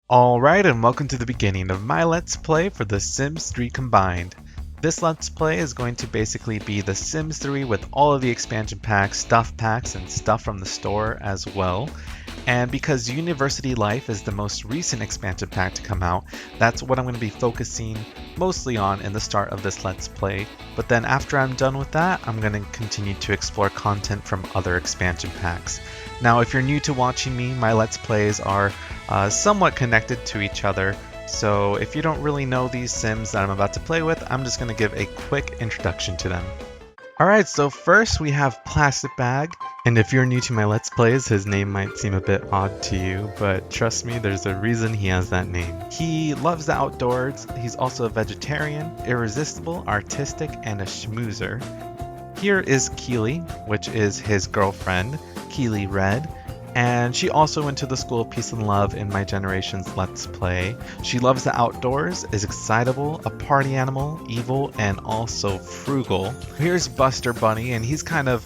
Alright, and welcome to the beginning of my Let's Play for The Sims 3 Combined. This Let's Play is going to basically be The Sims 3 with all of the expansion packs, stuff packs, and stuff from the store as well. And because University Life is the most recent expansion pack to come out, that's what I'm going to be focusing mostly on in the start of this Let's Play. But then after I'm done with that, I'm going to continue to explore content from other expansion packs. Now, if you're new to watching me, my Let's Plays are somewhat connected to each other. So if you don't really know these Sims that I'm about to play with, I'm just going to give a quick introduction to them. Alright, so first we have Plastic Bag, and if you're new to my Let's Plays, his name might seem a bit odd to you, but trust me, there's a reason he has that name. He loves the outdoors, he's also a vegetarian, irresistible, artistic, and a schmoozer. Here is Kili, which is his girlfriend, Kili Red, and she also went to the School of Peace and Love in my generation's Let's Play. She loves the outdoors, is excitable, a party animal, evil, and also frugal. Here's Buster Bunny, and he's kind of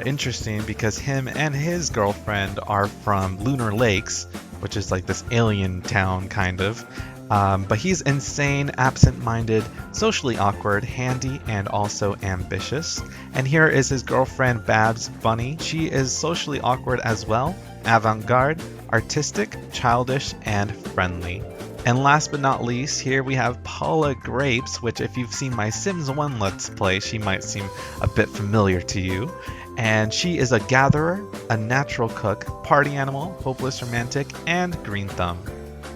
interesting because him and his girlfriend are from Lunar Lakes, which is like this alien town kind of. But he's insane, absent-minded, socially awkward, handy, and also ambitious. And here is his girlfriend, Babs Bunny. She is socially awkward as well, avant-garde, artistic, childish, and friendly. And last but not least, here we have Paula Grapes, which if you've seen my Sims 1 Let's Play, she might seem a bit familiar to you. And she is a gatherer, a natural cook, party animal, hopeless romantic, and green thumb.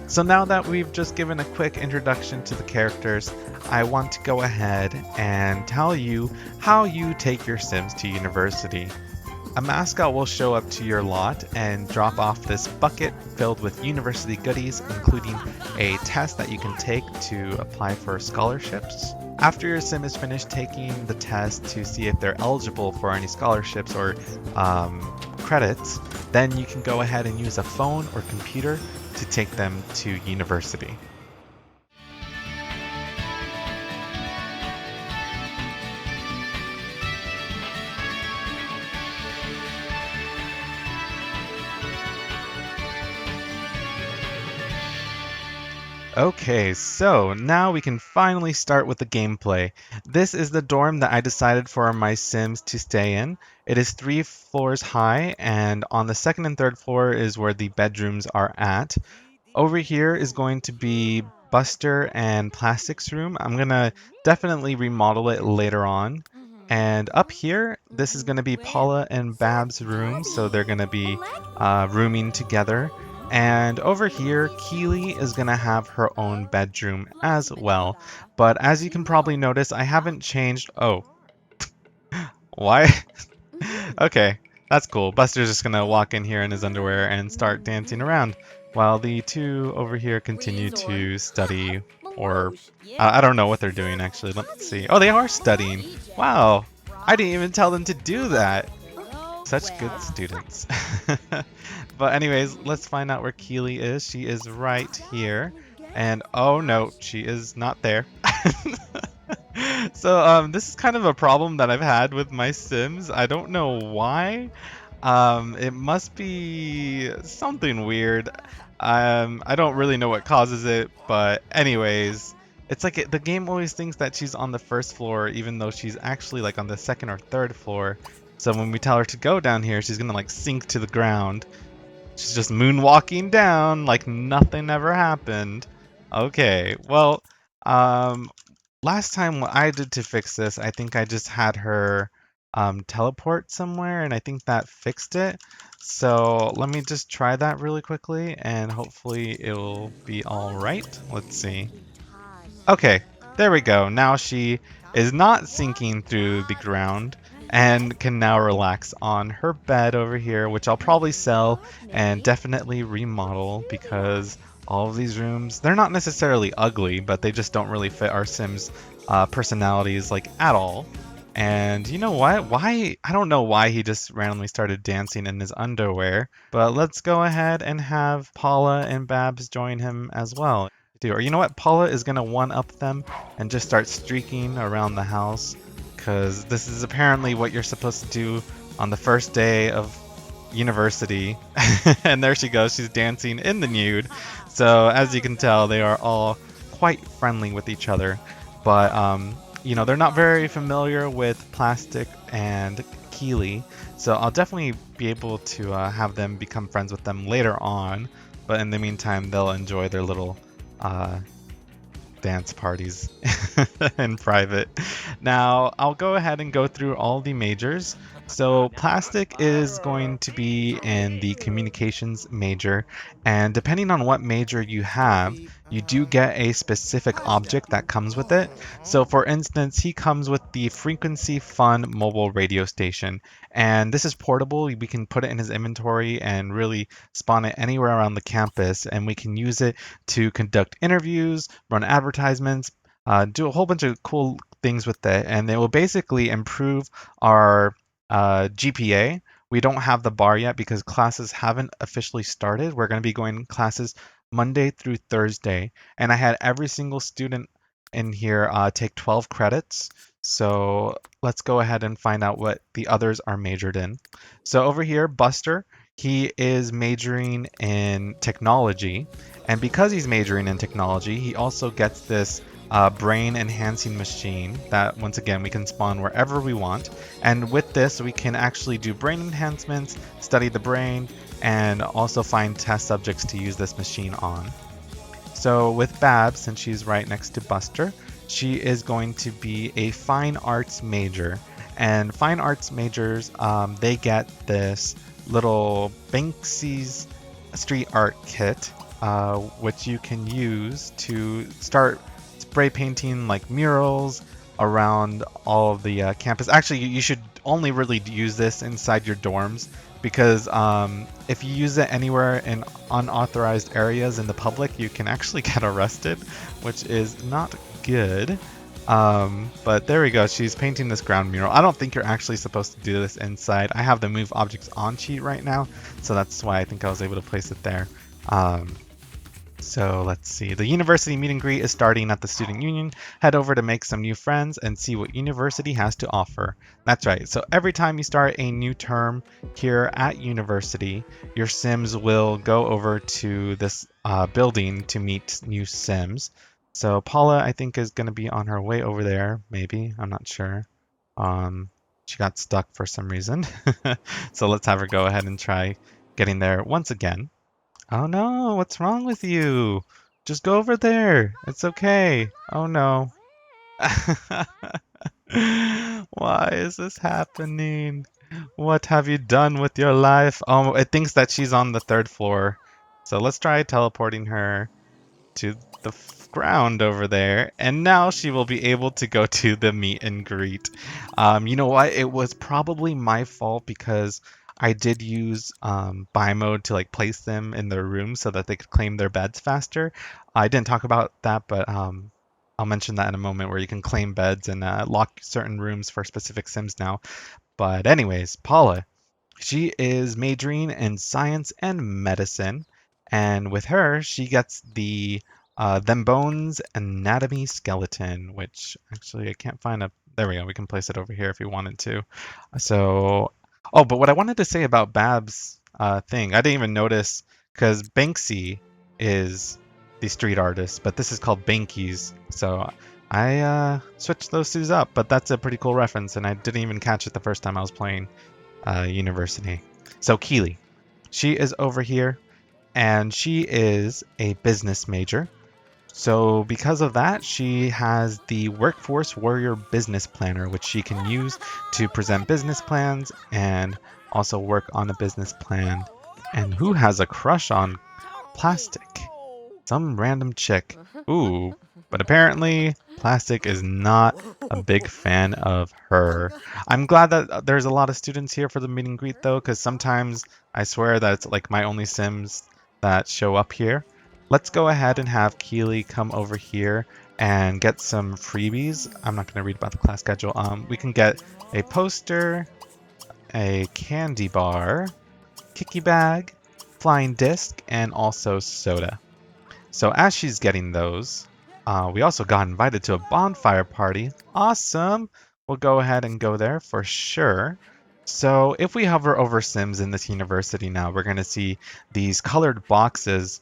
So now that we've just given a quick introduction to the characters, I want to go ahead and tell you how you take your Sims to university. A mascot will show up to your lot and drop off this bucket filled with university goodies, including a test that you can take to apply for scholarships. After your Sim is finished taking the test to see if they're eligible for any scholarships or credits, then you can go ahead and use a phone or computer to take them to university. Okay, so now we can finally start with the gameplay. This is the dorm that I decided for my Sims to stay in. It is 3 floors high, and on the second and third floor is where the bedrooms are at. Over here is going to be Buster and Plastic's room. I'm going to definitely remodel it later on. And up here, this is going to be Paula and Bab's room, so they're going to be rooming together. And over here, Kili is going to have her own bedroom as well. But as you can probably notice, I haven't changed... Oh. Why? Okay, that's cool. Buster's just going to walk in here in his underwear and start dancing around, while the two over here continue to study, or I don't know what they're doing actually. Let's see. Oh, they are studying. Wow, I didn't even tell them to do that. Such good students. But anyways, let's find out where Kili is. She is right here. And oh no, she is not there. So this is kind of a problem that I've had with my Sims. I don't know why. It must be something weird. I don't really know what causes it, but anyways, it's like the game always thinks that she's on the first floor, even though she's actually like on the second or third floor. So when we tell her to go down here, she's gonna like sink to the ground. She's just moonwalking down like nothing ever happened. Okay, well, last time what I did to fix this, I think I just had her teleport somewhere, and I think that fixed it. So let me just try that really quickly, and hopefully it'll be all right. Let's see. Okay, there we go. Now she is not sinking through the ground and can now relax on her bed over here, which I'll probably sell and definitely remodel because all of these rooms, they're not necessarily ugly, but they just don't really fit our Sims personalities like at all. And you know what? Why? I don't know why he just randomly started dancing in his underwear, but let's go ahead and have Paula and Babs join him as well. Or you know what? Paula is going to one-up them and just start streaking around the house, because this is apparently what you're supposed to do on the first day of university. And there she goes, she's dancing in the nude. So as you can tell, they are all quite friendly with each other, but they're not very familiar with Plastic and Kili. So I'll definitely be able to have them become friends with them later on. But in the meantime, they'll enjoy their little uh, dance parties in private. Now, I'll go ahead and go through all the majors. So, plastic is going to be in the communications major, and depending on what major you have, you do get a specific object that comes with it. So, for instance, he comes with the Frequency Fun mobile radio station, and this is portable. We can put it in his inventory and really spawn it anywhere around the campus, and we can use it to conduct interviews, run advertisements, do a whole bunch of cool things with it, and it will basically improve our GPA. We don't have the bar yet because classes haven't officially started. We're going to be going classes Monday through Thursday, and I had every single student in here take 12 credits. So let's go ahead and find out what the others are majored in. So over here, Buster, he is majoring in technology. And because he's majoring in technology, he also gets this brain enhancing machine that, once again, we can spawn wherever we want. And with this, we can actually do brain enhancements, study the brain, and also find test subjects to use this machine on. So with Babs, since she's right next to Buster, she is going to be a fine arts major. And fine arts majors, they get this little Banksy's street art kit, which you can use to start spray painting like murals around all of the campus. Actually, you should only really use this inside your dorms because if you use it anywhere in unauthorized areas in the public, you can actually get arrested, which is not good. But there we go. She's painting this ground mural. I don't think you're actually supposed to do this inside. I have the move objects on cheat right now, so that's why I think I was able to place it there. So let's see. The university meet and greet is starting at the student union. Head over to make some new friends and see what university has to offer. That's right. So every time you start a new term here at university, your Sims will go over to this building to meet new Sims. So Paula, I think, is going to be on her way over there. Maybe. I'm not sure. She got stuck for some reason. So let's have her go ahead and try getting there once again. Oh no, what's wrong with you? Just go over there. It's okay. Oh no. Why is this happening? What have you done with your life? Oh, it thinks that she's on the third floor. So let's try teleporting her to the ground over there, and now she will be able to go to the meet and greet. You know what? It was probably my fault because I did use buy mode to like place them in their rooms so that they could claim their beds faster. I didn't talk about that, but I'll mention that in a moment where you can claim beds and lock certain rooms for specific Sims now. But anyways, Paula, she is majoring in science and medicine, and with her, she gets the Them Bones Anatomy Skeleton, which actually I can't find a. There we go. We can place it over here if we wanted to. So, oh, but what I wanted to say about Bab's thing, I didn't even notice because Banksy is the street artist, but this is called Bankies. So I switched those two up, but that's a pretty cool reference, and I didn't even catch it the first time I was playing university. So Kili, she is over here, and she is a business major. So because of that, she has the Workforce Warrior Business Planner, which she can use to present business plans and also work on a business plan. And who has a crush on Plastic? Some random chick. Ooh, but apparently Plastic is not a big fan of her. I'm glad that there's a lot of students here for the meet and greet though, because sometimes I swear that it's like my only Sims that show up here. Let's go ahead and have Keely come over here and get some freebies. I'm not going to read about the class schedule. We can get a poster, a candy bar, kicky bag, flying disc, and also soda. So as she's getting those, we also got invited to a bonfire party. Awesome! We'll go ahead and go there for sure. So if we hover over Sims in this university now, we're going to see these colored boxes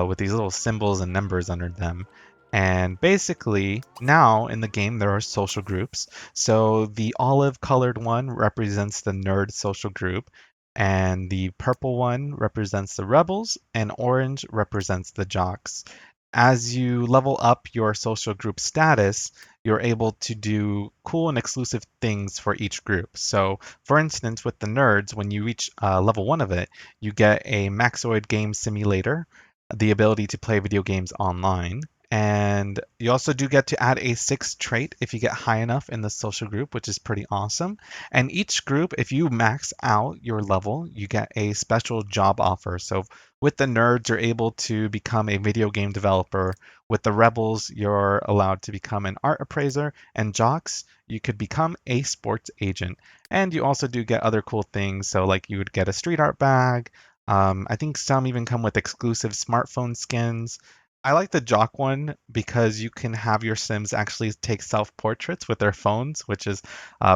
with these little symbols and numbers under them. And basically, now in the game, there are social groups. So the olive colored one represents the nerd social group, and the purple one represents the rebels, and orange represents the jocks. As you level up your social group status, you're able to do cool and exclusive things for each group. So, for instance, with the nerds, when you reach level 1 of it, you get a Maxoid game simulator, the ability to play video games online. And you also do get to add a sixth trait if you get high enough in the social group, which is pretty awesome. And each group, if you max out your level, you get a special job offer. So with the nerds, you're able to become a video game developer. With the rebels, you're allowed to become an art appraiser. And jocks, you could become a sports agent. And you also do get other cool things. So like you would get a street art bag. I think some even come with exclusive smartphone skins. I like the jock one because you can have your Sims actually take self-portraits with their phones, which is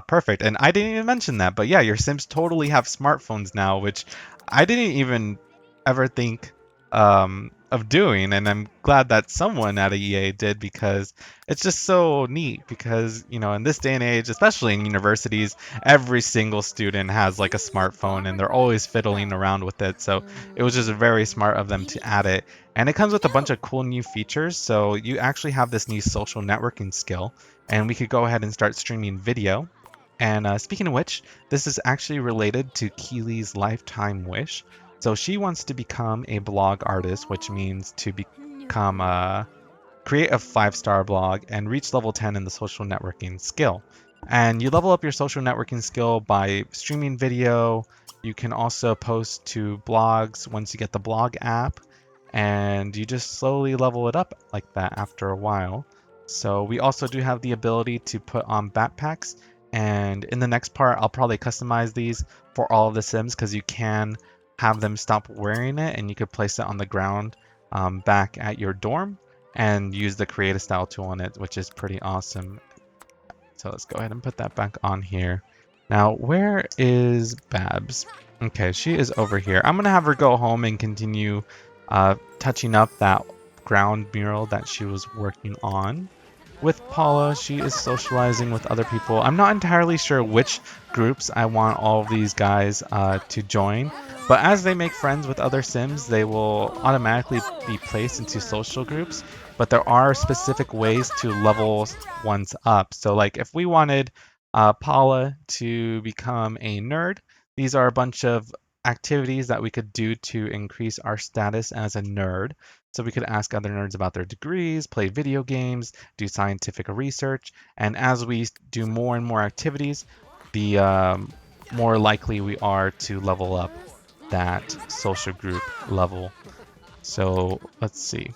perfect. And I didn't even mention that, but yeah, your Sims totally have smartphones now, which I didn't even ever think of doing. And I'm glad that someone at EA did because it's just so neat. Because, you know, in this day and age, especially in universities, every single student has like a smartphone and they're always fiddling around with it. So it was just very smart of them to add it. And it comes with a bunch of cool new features. So you actually have this new social networking skill, and we could go ahead and start streaming video. And speaking of which, this is actually related to Kili's lifetime wish. So she wants to become a blog artist, which means to become create a 5-star blog and reach level 10 in the social networking skill. And you level up your social networking skill by streaming video. You can also post to blogs once you get the blog app, and you just slowly level it up like that after a while. So we also do have the ability to put on backpacks, and in the next part I'll probably customize these for all of the Sims because you can have them stop wearing it and you could place it on the ground back at your dorm and use the create a style tool on it, which is pretty awesome. So let's go ahead and put that back on here. Now, where is Babs? Okay, she is over here. I'm gonna have her go home and continue touching up that ground mural that she was working on. With Paula, she is socializing with other people. I'm not entirely sure which groups I want all of these guys to join, but as they make friends with other Sims, they will automatically be placed into social groups. But there are specific ways to level ones up. So like if we wanted Paula to become a nerd, these are a bunch of activities that we could do to increase our status as a nerd. So we could ask other nerds about their degrees, play video games, do scientific research, and as we do more and more activities, the more likely we are to level up that social group level. So let's see.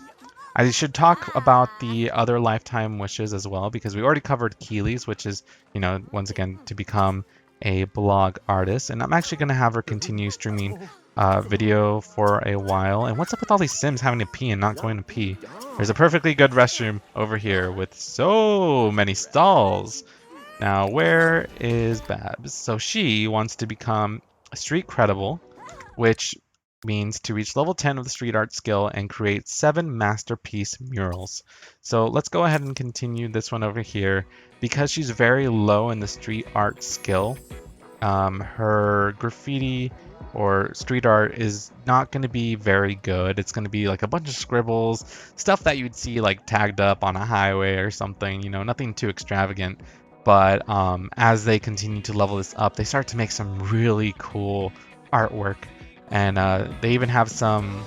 I should talk about the other lifetime wishes as well because we already covered Keely's, which is, you know, once again to become a blog artist. And I'm actually going to have her continue streaming video for a while. And what's up with all these Sims having to pee and not going to pee? There's a perfectly good restroom over here with so many stalls. Now, where is Babs? So she wants to become street credible, which means to reach level 10 of the street art skill and create 7 masterpiece murals. So let's go ahead and continue this one over here. Because she's very low in the street art skill, her graffiti or street art is not going to be very good. It's going to be like a bunch of scribbles, stuff that you'd see like tagged up on a highway or something, you know, nothing too extravagant. But as they continue to level this up, they start to make some really cool artwork. And they even have some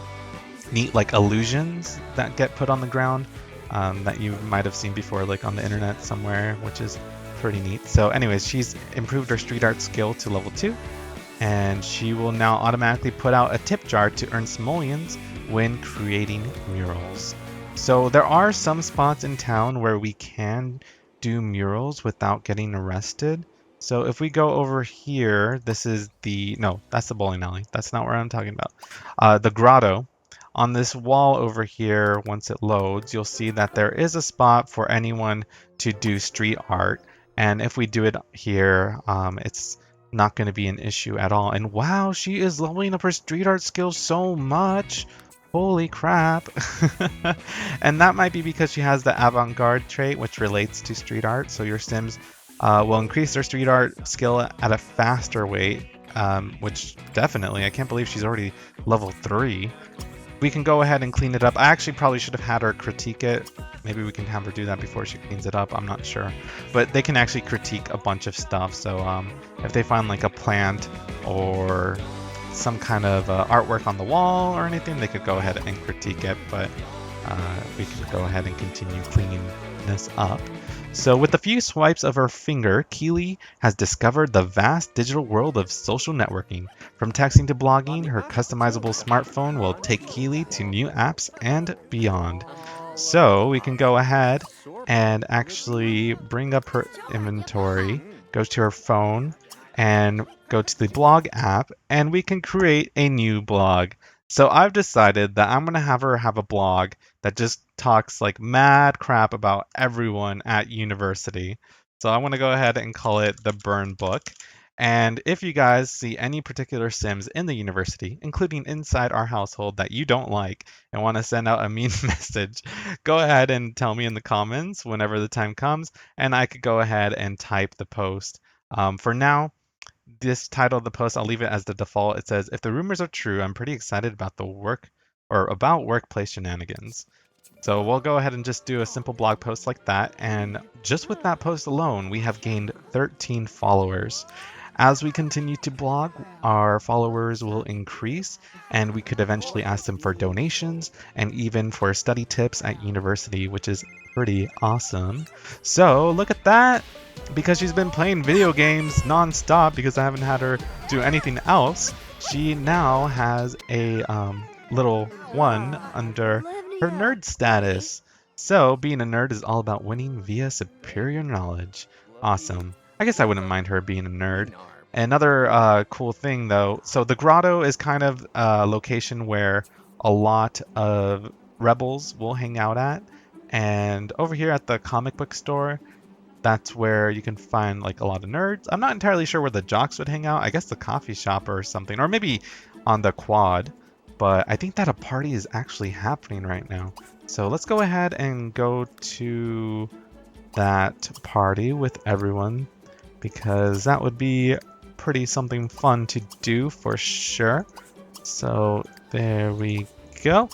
neat like illusions that get put on the ground that you might have seen before, like on the internet somewhere, which is pretty neat. So anyways, she's improved her street art skill to level 2, and she will now automatically put out a tip jar to earn simoleons when creating murals. So there are some spots in town where we can do murals without getting arrested. So if we go over here, this is no, that's the bowling alley. That's not where I'm talking about. The grotto. On this wall over here, once it loads, you'll see that there is a spot for anyone to do street art. And if we do it here, it's not going to be an issue at all. And wow, she is leveling up her street art skills so much. Holy crap. And that might be because she has the avant-garde trait, which relates to street art. So your Sims will increase their street art skill at a faster rate, which definitely, I can't believe she's already level 3. We can go ahead and clean it up. I actually probably should have had her critique it. Maybe we can have her do that before she cleans it up. I'm not sure. But they can actually critique a bunch of stuff. So if they find like a plant or some kind of artwork on the wall or anything, they could go ahead and critique it. But we can go ahead and continue cleaning this up. So with a few swipes of her finger, Kili has discovered the vast digital world of social networking. From texting to blogging, her customizable smartphone will take Kili to new apps and beyond. So we can go ahead and actually bring up her inventory, go to her phone, and go to the blog app, and we can create a new blog. So I've decided that I'm going to have her have a blog that just talks like mad crap about everyone at university. So I want to go ahead and call it the Burn Book. And if you guys see any particular Sims in the university, including inside our household, that you don't like and want to send out a mean message, go ahead and tell me in the comments whenever the time comes, and I could go ahead and type the post. For now, this title of the post, I'll leave it as the default. It says, if the rumors are true, I'm pretty excited about the workplace shenanigans. So we'll go ahead and just do a simple blog post like that. And just with that post alone, we have gained 13 followers. As we continue to blog, our followers will increase, and we could eventually ask them for donations and even for study tips at university, which is pretty awesome. So look at that. Because she's been playing video games non-stop because I haven't had her do anything else, she now has a little 1 under her nerd status. So being a nerd is all about winning via superior knowledge. Awesome. I guess I wouldn't mind her being a nerd. Another cool thing though, so the grotto is kind of a location where a lot of rebels will hang out at. And over here at the comic book store, that's where you can find like a lot of nerds. I'm not entirely sure where the jocks would hang out. I guess the coffee shop or something, or maybe on the quad. But I think that a party is actually happening right now. So let's go ahead and go to that party with everyone, because that would be pretty something fun to do for sure. So there we go.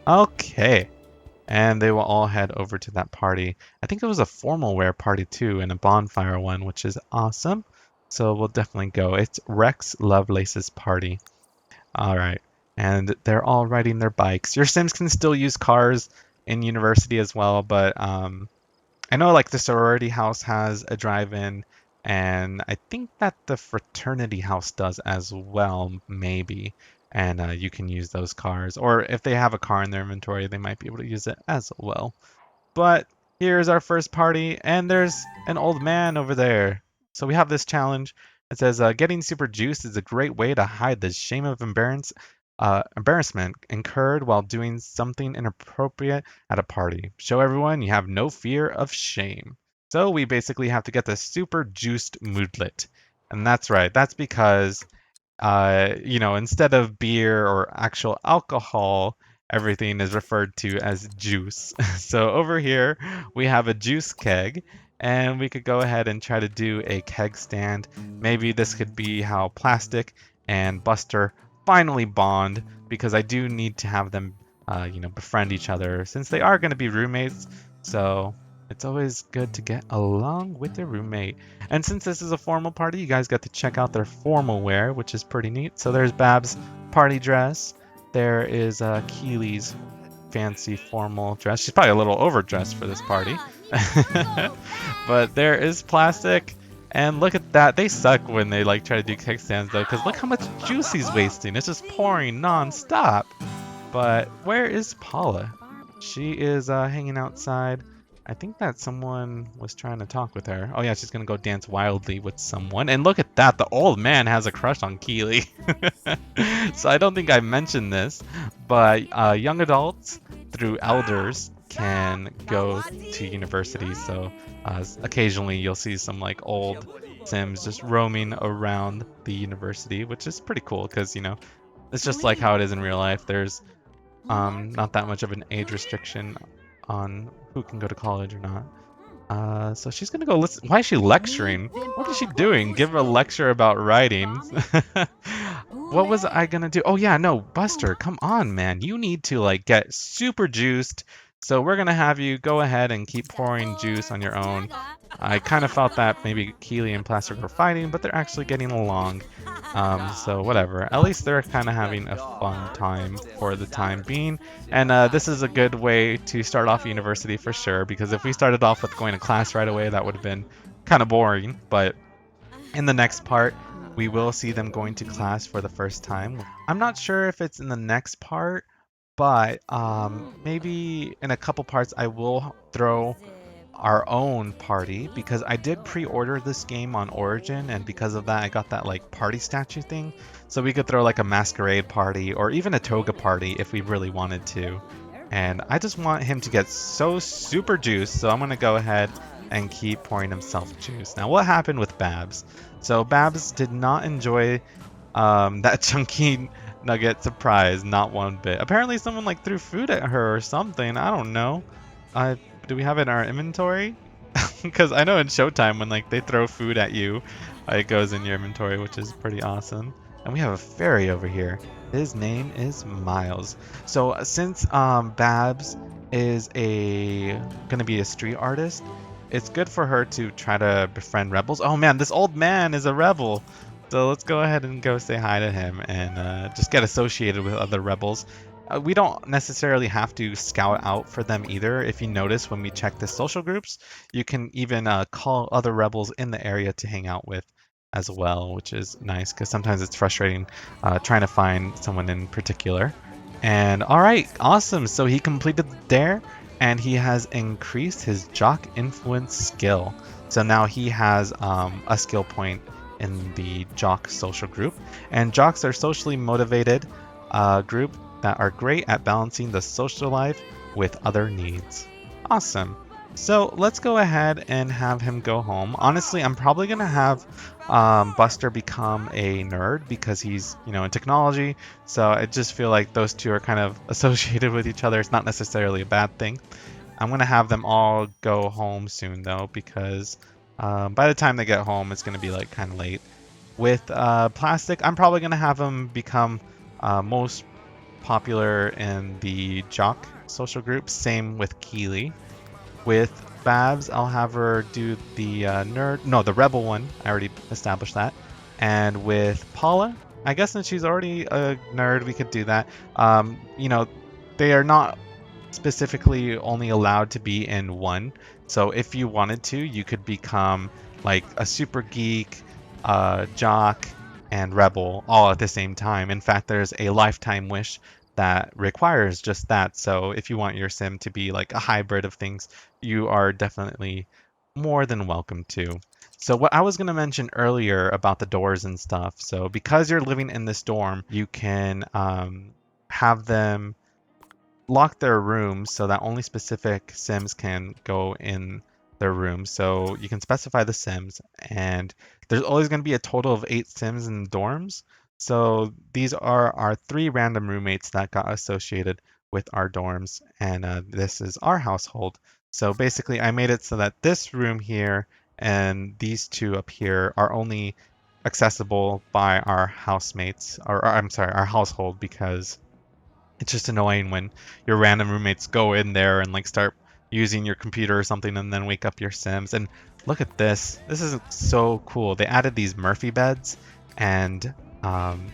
Okay. And they will all head over to that party. I think it was a formal wear party too, and a bonfire one, which is awesome. So we'll definitely go. It's Rex Lovelace's party. All right. And they're all riding their bikes. Your Sims can still use cars in university as well, but I know like the sorority house has a drive-in, and I think that the fraternity house does as well, maybe. And you can use those cars. Or if they have a car in their inventory, they might be able to use it as well. But here's our first party, and there's an old man over there. So we have this challenge. It says, getting super juiced is a great way to hide the shame of embarrassment incurred while doing something inappropriate at a party. Show everyone you have no fear of shame. So we basically have to get the super juiced moodlet. And that's right. That's because instead of beer or actual alcohol, everything is referred to as juice. So over here, we have a juice keg, and we could go ahead and try to do a keg stand. Maybe this could be how Plastic and Buster finally bond, because I do need to have them, befriend each other since they are going to be roommates. So it's always good to get along with your roommate. And since this is a formal party, you guys got to check out their formal wear, which is pretty neat. So there's Bab's party dress. There is Kili's fancy formal dress. She's probably a little overdressed for this party. But there is Plastic. And look at that. They suck when they like try to do kickstands though, because look how much juice he's wasting. It's just pouring non-stop. But where is Paula? She is hanging outside. I think that someone was trying to talk with her. Oh yeah, she's gonna go dance wildly with someone. And look at that, the old man has a crush on Kili. So I don't think I mentioned this, but young adults through elders can go to university. So occasionally you'll see some like old Sims just roaming around the university, which is pretty cool because it's just like how it is in real life. There's Not that much of an age restriction on who can go to college or not. So she's gonna go listen. Why is she lecturing? What is she doing? Give her a lecture about writing. What was I gonna do? Oh yeah, no, Buster, come on, man. You need to like get super juiced. So we're gonna have you go ahead and keep pouring juice on your own. I kind of felt that maybe Keely and Plastic were fighting, but they're actually getting along. So whatever. At least they're kind of having a fun time for the time being. And this is a good way to start off university for sure, because if we started off with going to class right away, that would have been kind of boring. But in the next part, we will see them going to class for the first time. I'm not sure if it's in the next part, but maybe in a couple parts I will throw our own party because I did pre-order this game on Origin, and because of that I got that like party statue thing, so we could throw like a masquerade party or even a toga party if we really wanted to. And I just want him to get so super juiced, so I'm gonna go ahead and keep pouring himself juice. Now what happened with Babs? So Babs did not enjoy that chunky nugget surprise, not one bit. Apparently someone like threw food at her or something, I don't know. Do we have it in our inventory? Because I know in Showtime when like they throw food at you, it goes in your inventory, which is pretty awesome. And we have a fairy over here. His name is Miles. So since Babs is gonna be a street artist, it's good for her to try to befriend rebels. Oh man, this old man is a rebel. So let's go ahead and go say hi to him and just get associated with other rebels. We don't necessarily have to scout out for them either. If you notice when we check the social groups, you can even call other rebels in the area to hang out with as well, which is nice because sometimes it's frustrating trying to find someone in particular. And all right, awesome. So he completed the dare and he has increased his jock influence skill. So now he has a skill point in the jock social group. And jocks are socially motivated group that are great at balancing the social life with other needs. Awesome. So let's go ahead and have him go home. Honestly, I'm probably going to have Buster become a nerd because he's, in technology. So I just feel like those two are kind of associated with each other. It's not necessarily a bad thing. I'm going to have them all go home soon though, because by the time they get home, it's going to be like kind of late. With Plastic, I'm probably going to have him become most popular in the jock social group. Same with Kili. With Babs, I'll have her do the the rebel one. I already established that. And with Paula, I guess since she's already a nerd, we could do that. They are not specifically only allowed to be in one. So if you wanted to, you could become like a super geek, jock, and rebel all at the same time. In fact, there's a lifetime wish that requires just that. So if you want your sim to be like a hybrid of things, you are definitely more than welcome to. So what I was going to mention earlier about the doors and stuff. So because you're living in this dorm, you can have them lock their rooms so that only specific sims can go in their rooms. So you can specify the sims, and there's always going to be a total of 8 sims in dorms. So these are our 3 random roommates that got associated with our dorms, and this is our household. So basically I made it so that this room here and these 2 up here are only accessible by our housemates, or I'm sorry, our household, because it's just annoying when your random roommates go in there and like start using your computer or something and then wake up your Sims. And look at this. This is so cool. They added these Murphy beds, and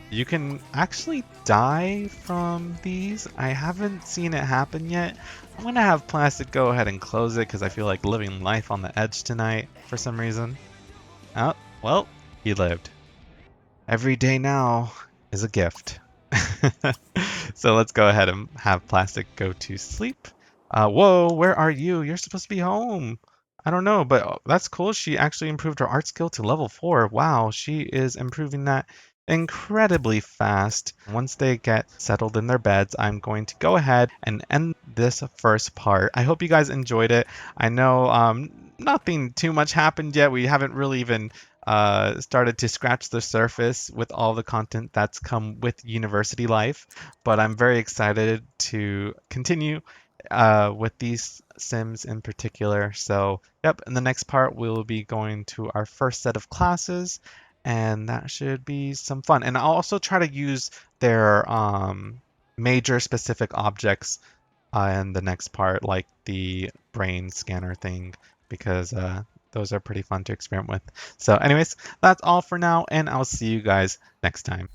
you can actually die from these. I haven't seen it happen yet. I'm going to have Plastic go ahead and close it because I feel like living life on the edge tonight for some reason. Oh, well, he lived. Every day now is a gift. So let's go ahead and have Plastic go to sleep. Whoa, where are you? You're supposed to be home. I don't know, but that's cool. She actually improved her art skill to level 4. Wow, she is improving that incredibly fast. Once they get settled in their beds, I'm going to go ahead and end this first part. I hope you guys enjoyed it. I know nothing too much happened yet. We haven't really even started to scratch the surface with all the content that's come with university life, but I'm very excited to continue with these Sims in particular. So, yep, in the next part, we'll be going to our first set of classes, and that should be some fun. And I'll also try to use their major specific objects in the next part, like the brain scanner thing, because those are pretty fun to experiment with. So, anyways, that's all for now, and I'll see you guys next time.